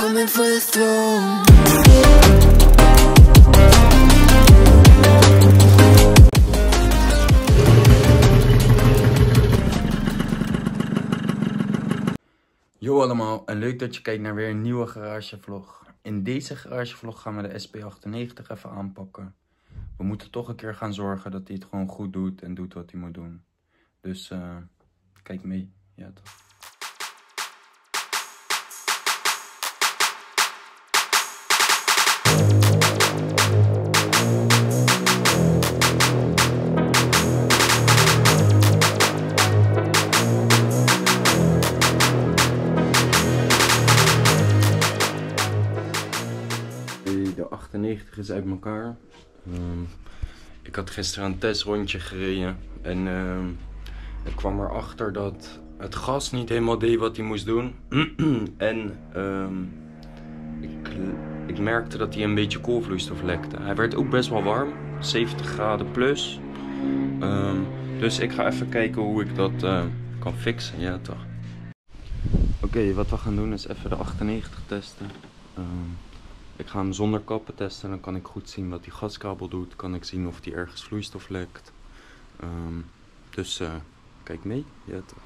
coming for the throne. Yo allemaal en leuk dat je kijkt naar weer een nieuwe garagevlog. In deze garagevlog gaan we de sp98 even aanpakken. We moeten toch een keer gaan zorgen dat hij het gewoon goed doet en doet wat hij moet doen. Dus kijk mee. Ja toch. De 98 is uit elkaar. Ik had gisteren een testrondje gereden en ik kwam erachter dat het gas niet helemaal deed wat hij moest doen. En ik merkte dat hij een beetje koolvloeistof lekte. Hij werd ook best wel warm, 70 graden plus. Dus ik ga even kijken hoe ik dat kan fixen. Ja toch. Oké, wat we gaan doen is even de 98 testen. Ik ga hem zonder kappen testen, dan kan ik goed zien wat die gaskabel doet. Kan ik zien of die ergens vloeistof lekt. Dus kijk mee. Ja, toch.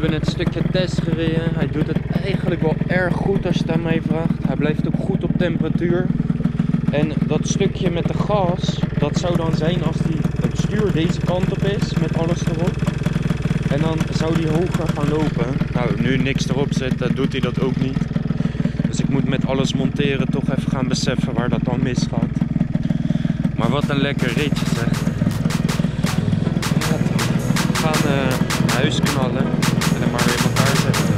hebben het stukje test gereden. Hij doet het eigenlijk wel erg goed als je het aan mij vraagt. Hij blijft ook goed op temperatuur. En dat stukje met de gas, dat zou dan zijn als het stuur deze kant op is, met alles erop. En dan zou die hoger gaan lopen. Nou, nu niks erop zit, doet hij dat ook niet. Dus ik moet met alles monteren toch even gaan beseffen waar dat dan misgaat. Maar wat een lekker ritje zeg. We gaan naar huis knallen en hem maar weer in elkaar zetten.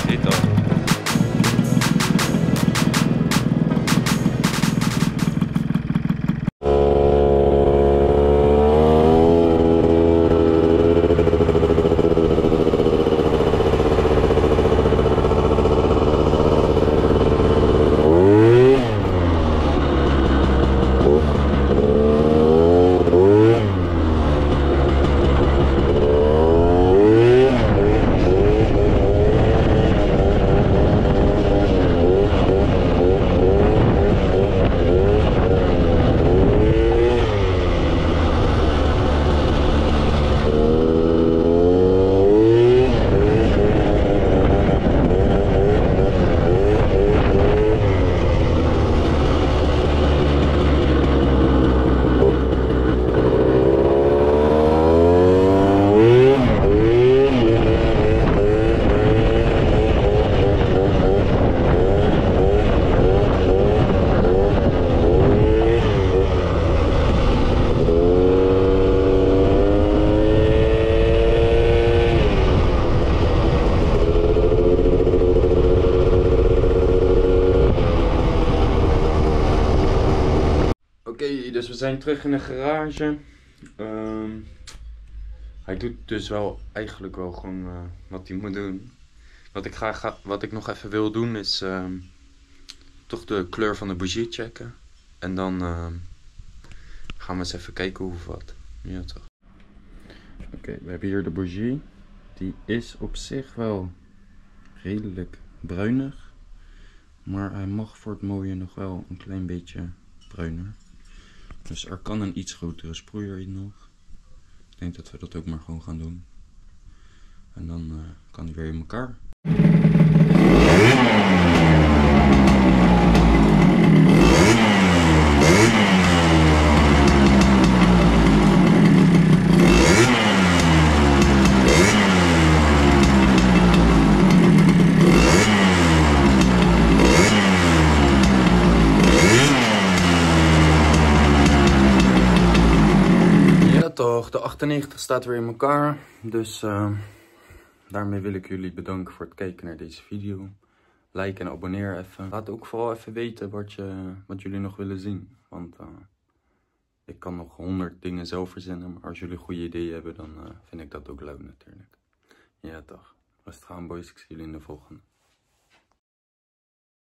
Dit al. Dus we zijn terug in de garage. Hij doet dus wel eigenlijk wel gewoon wat hij moet doen. Wat ik nog even wil doen is toch de kleur van de bougie checken. En dan gaan we eens even kijken hoe of wat. Ja toch. Oké, we hebben hier de bougie. Die is op zich wel redelijk bruinig. Maar hij mag voor het mooie nog wel een klein beetje bruiner. Dus er kan een iets grotere sproeier in nog. Ik denk dat we dat ook maar gewoon gaan doen. En dan kan hij weer in elkaar. Toch, de 98 staat weer in elkaar, dus daarmee wil ik jullie bedanken voor het kijken naar deze video. Like en abonneer even. Laat ook vooral even weten wat jullie nog willen zien, want ik kan nog 100 dingen zelf verzinnen, maar als jullie goede ideeën hebben, dan vind ik dat ook leuk natuurlijk. Ja toch, rustig aan boys, ik zie jullie in de volgende.